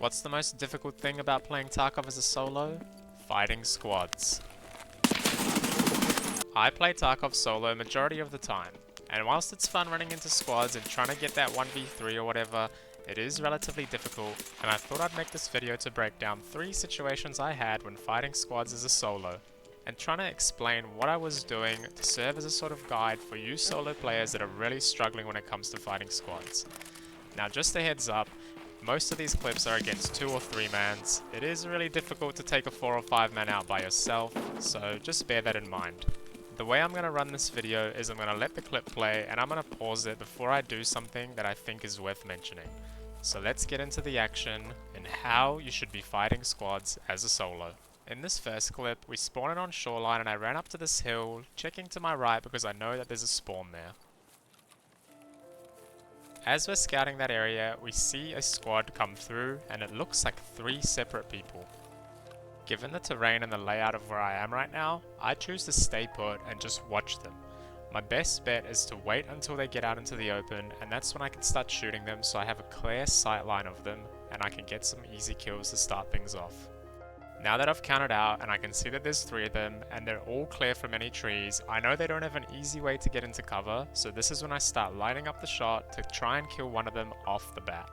What's the most difficult thing about playing Tarkov as a solo? Fighting squads. I play Tarkov solo majority of the time, and whilst it's fun running into squads and trying to get that 1v3 or whatever, it is relatively difficult, and I thought I'd make this video to break down 3 situations I had when fighting squads as a solo, and trying to explain what I was doing to serve as a sort of guide for you solo players that are really struggling when it comes to fighting squads. Now just a heads up, most of these clips are against 2 or 3 mans. It is really difficult to take a 4 or 5 man out by yourself, so just bear that in mind. The way I'm going to run this video is I'm going to let the clip play and I'm going to pause it before I do something that I think is worth mentioning. So let's get into the action and how you should be fighting squads as a solo. In this first clip, we spawned on Shoreline and I ran up to this hill, checking to my right because I know that there's a spawn there. As we're scouting that area, we see a squad come through and it looks like 3 separate people. Given the terrain and the layout of where I am right now, I choose to stay put and just watch them. My best bet is to wait until they get out into the open, and that's when I can start shooting them so I have a clear sight line of them and I can get some easy kills to start things off. Now that I've counted out and I can see that there's 3 of them and they're all clear from any trees, I know they don't have an easy way to get into cover, so this is when I start lining up the shot to try and kill one of them off the bat.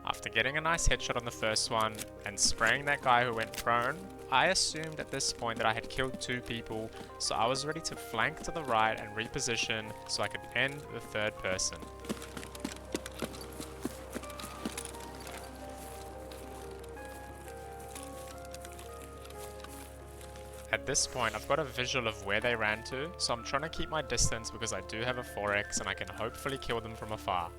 After getting a nice headshot on the first one and spraying that guy who went prone, I assumed at this point that I had killed 2 people, so I was ready to flank to the right and reposition so I could end the 3rd person. At this point, I've got a visual of where they ran to, so I'm trying to keep my distance because I do have a 4x and I can hopefully kill them from afar.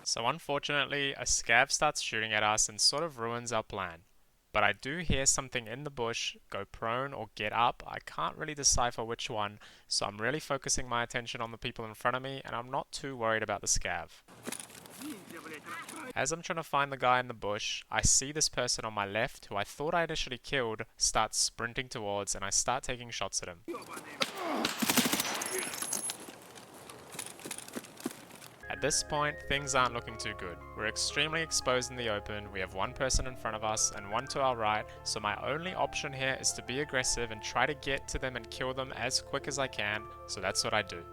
So unfortunately, a scav starts shooting at us and sort of ruins our plan. But I do hear something in the bush go prone or get up. I can't really decipher which one, so I'm really focusing my attention on the people in front of me and I'm not too worried about the scav. As I'm trying to find the guy in the bush, I see this person on my left who I thought I initially killed start sprinting towards and I start taking shots at him. At this point, things aren't looking too good. We're extremely exposed in the open, we have 1 person in front of us and 1 to our right, so my only option here is to be aggressive and try to get to them and kill them as quick as I can, so that's what I do.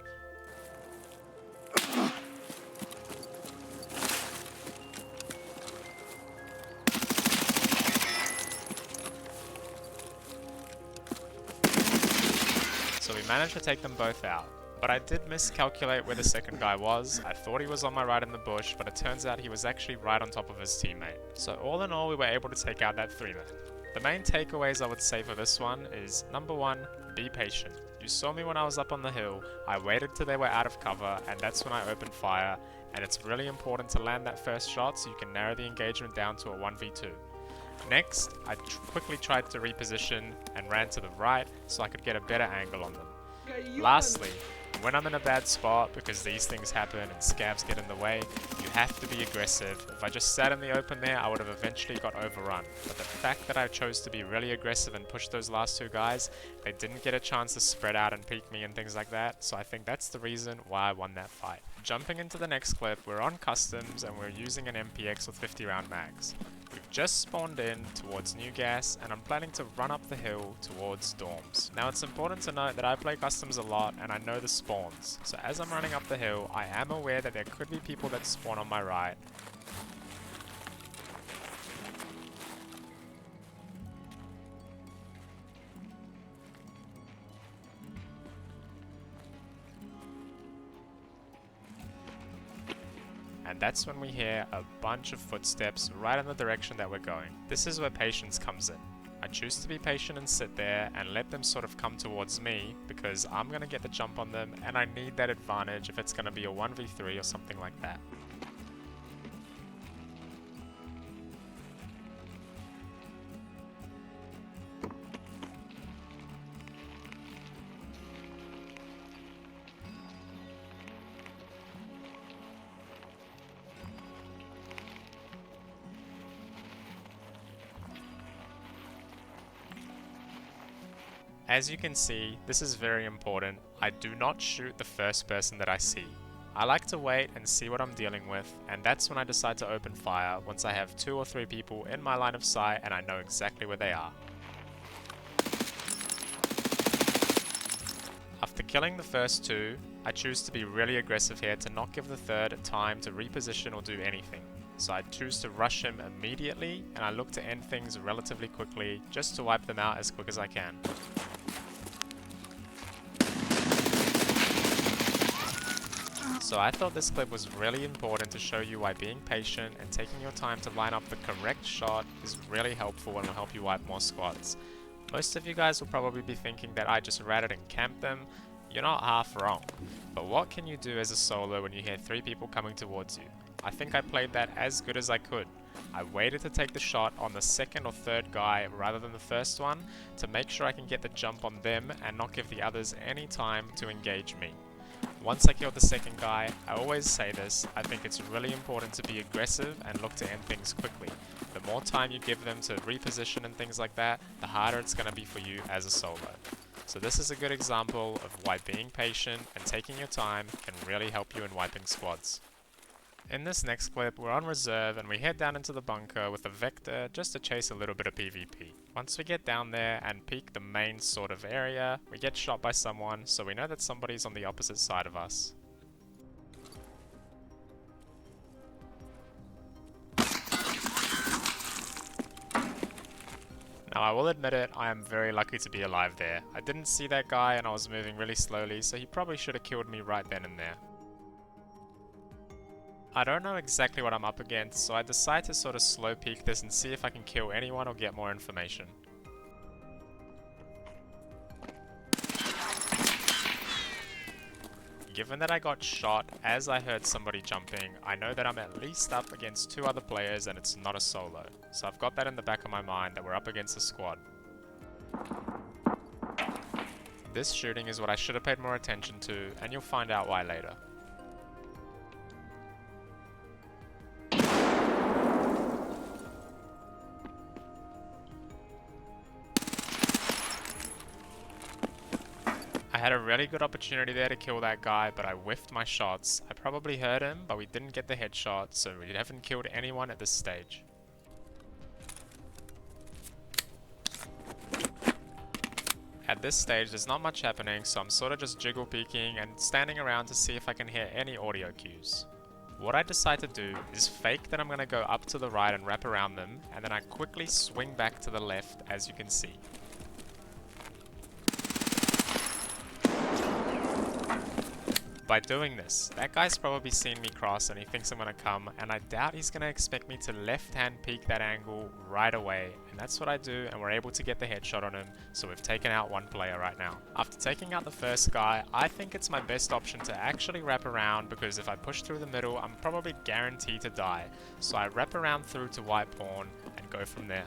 So we managed to take them both out. But I did miscalculate where the second guy was. I thought he was on my right in the bush, but it turns out he was actually right on top of his teammate. So all in all, we were able to take out that 3 man. The main takeaways I would say for this one is, number 1, be patient. You saw me when I was up on the hill, I waited till they were out of cover, and that's when I opened fire, and it's really important to land that first shot so you can narrow the engagement down to a 1v2. Next, I quickly tried to reposition and ran to the right so I could get a better angle on them. Lastly, when I'm in a bad spot, because these things happen and scavs get in the way, you have to be aggressive. If I just sat in the open there, I would have eventually got overrun. But the fact that I chose to be really aggressive and push those last 2 guys, they didn't get a chance to spread out and peek me and things like that, so I think that's the reason why I won that fight. Jumping into the next clip, we're on customs and we're using an MPX with 50 round mags. We've just spawned in towards New Gas and I'm planning to run up the hill towards dorms. Now it's important to note that I play customs a lot and I know the spawns. So as I'm running up the hill, I am aware that there could be people that spawn on my right. And that's when we hear a bunch of footsteps right in the direction that we're going. This is where patience comes in. I choose to be patient and sit there and let them sort of come towards me because I'm going to get the jump on them and I need that advantage if it's going to be a 1v3 or something like that. As you can see, this is very important. I do not shoot the first person that I see. I like to wait and see what I'm dealing with, and that's when I decide to open fire once I have 2 or 3 people in my line of sight and I know exactly where they are. After killing the first 2, I choose to be really aggressive here to not give the third time to reposition or do anything. So I choose to rush him immediately, and I look to end things relatively quickly just to wipe them out as quick as I can. So I thought this clip was really important to show you why being patient and taking your time to line up the correct shot is really helpful and will help you wipe more squads. Most of you guys will probably be thinking that I just ratted and camped them. You're not half wrong. But what can you do as a solo when you hear 3 people coming towards you? I think I played that as good as I could. I waited to take the shot on the second or third guy rather than the first one to make sure I can get the jump on them and not give the others any time to engage me. Once I killed the second guy, I always say this, I think it's really important to be aggressive and look to end things quickly. The more time you give them to reposition and things like that, the harder it's going to be for you as a solo. So this is a good example of why being patient and taking your time can really help you in wiping squads. In this next clip, we're on reserve and we head down into the bunker with a Vector just to chase a little bit of PvP. Once we get down there and peek the main sort of area, we get shot by someone, so we know that somebody's on the opposite side of us. Now I will admit it, I am very lucky to be alive there. I didn't see that guy and I was moving really slowly, so he probably should have killed me right then and there. I don't know exactly what I'm up against, so I decide to sort of slow peek this and see if I can kill anyone or get more information. Given that I got shot as I heard somebody jumping, I know that I'm at least up against 2 other players and it's not a solo. So I've got that in the back of my mind that we're up against a squad. This shooting is what I should have paid more attention to, and you'll find out why later. I had a really good opportunity there to kill that guy, but I whiffed my shots. I probably hurt him, but we didn't get the headshot, so we haven't killed anyone at this stage. At this stage, there's not much happening, so I'm sort of just jiggle peeking and standing around to see if I can hear any audio cues. What I decide to do is fake that I'm going to go up to the right and wrap around them, and then I quickly swing back to the left, as you can see. By doing this, that guy's probably seen me cross and he thinks I'm going to come, and I doubt he's going to expect me to left-hand peek that angle right away, and that's what I do, and we're able to get the headshot on him, so we've taken out 1 player right now. After taking out the first guy, I think it's my best option to actually wrap around, because if I push through the middle, I'm probably guaranteed to die, so I wrap around through to white pawn and go from there.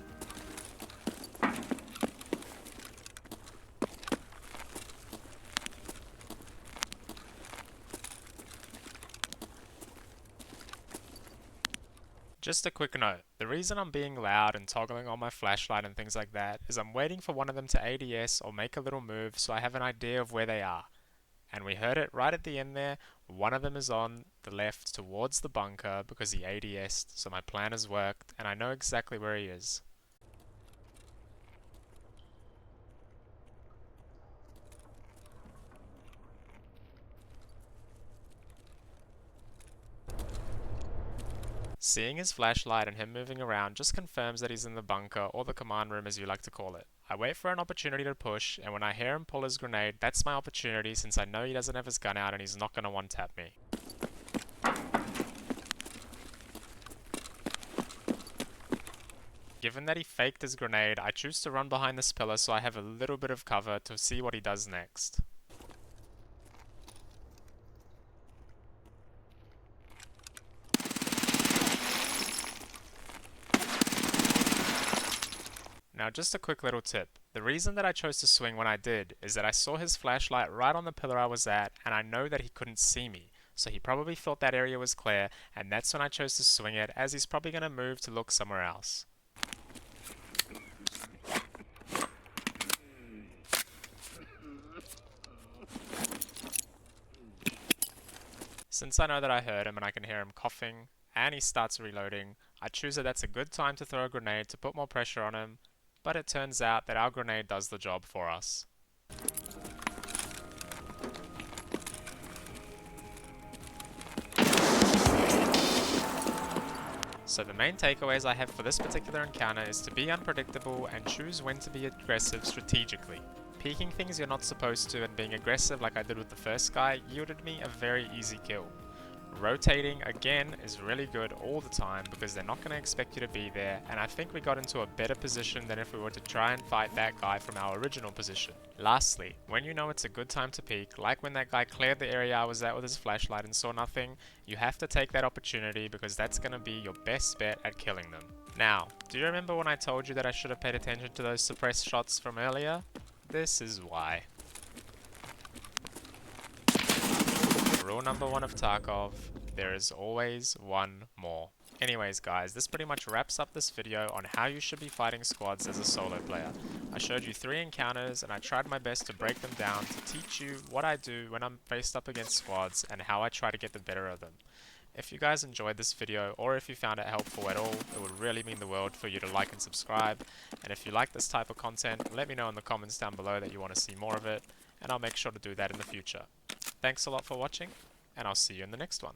Just a quick note, the reason I'm being loud and toggling on my flashlight and things like that is I'm waiting for one of them to ADS or make a little move so I have an idea of where they are. And we heard it right at the end there, one of them is on the left towards the bunker because he ADS'd, so my plan has worked and I know exactly where he is. Seeing his flashlight and him moving around just confirms that he's in the bunker, or the command room as you like to call it. I wait for an opportunity to push, and when I hear him pull his grenade, that's my opportunity since I know he doesn't have his gun out and he's not going to one-tap me. Given that he faked his grenade, I choose to run behind this pillar so I have a little bit of cover to see what he does next. Now just a quick little tip. The reason that I chose to swing when I did is that I saw his flashlight right on the pillar I was at and I know that he couldn't see me. So he probably thought that area was clear and that's when I chose to swing it, as he's probably going to move to look somewhere else. Since I know that I heard him and I can hear him coughing, and he starts reloading, I choose that that's a good time to throw a grenade to put more pressure on him, but it turns out that our grenade does the job for us. So the main takeaways I have for this particular encounter is to be unpredictable and choose when to be aggressive strategically. Peeking things you're not supposed to and being aggressive like I did with the first guy yielded me a very easy kill. Rotating, again, is really good all the time because they're not going to expect you to be there, and I think we got into a better position than if we were to try and fight that guy from our original position. Lastly, when you know it's a good time to peek, like when that guy cleared the area I was at with his flashlight and saw nothing, you have to take that opportunity because that's going to be your best bet at killing them. Now, do you remember when I told you that I should have paid attention to those suppressed shots from earlier? This is why. Rule number 1 of Tarkov, there is always one more. Anyways guys, this pretty much wraps up this video on how you should be fighting squads as a solo player. I showed you 3 encounters and I tried my best to break them down to teach you what I do when I'm faced up against squads and how I try to get the better of them. If you guys enjoyed this video or if you found it helpful at all, it would really mean the world for you to like and subscribe. And if you like this type of content, let me know in the comments down below that you want to see more of it, and I'll make sure to do that in the future. Thanks a lot for watching, and I'll see you in the next one.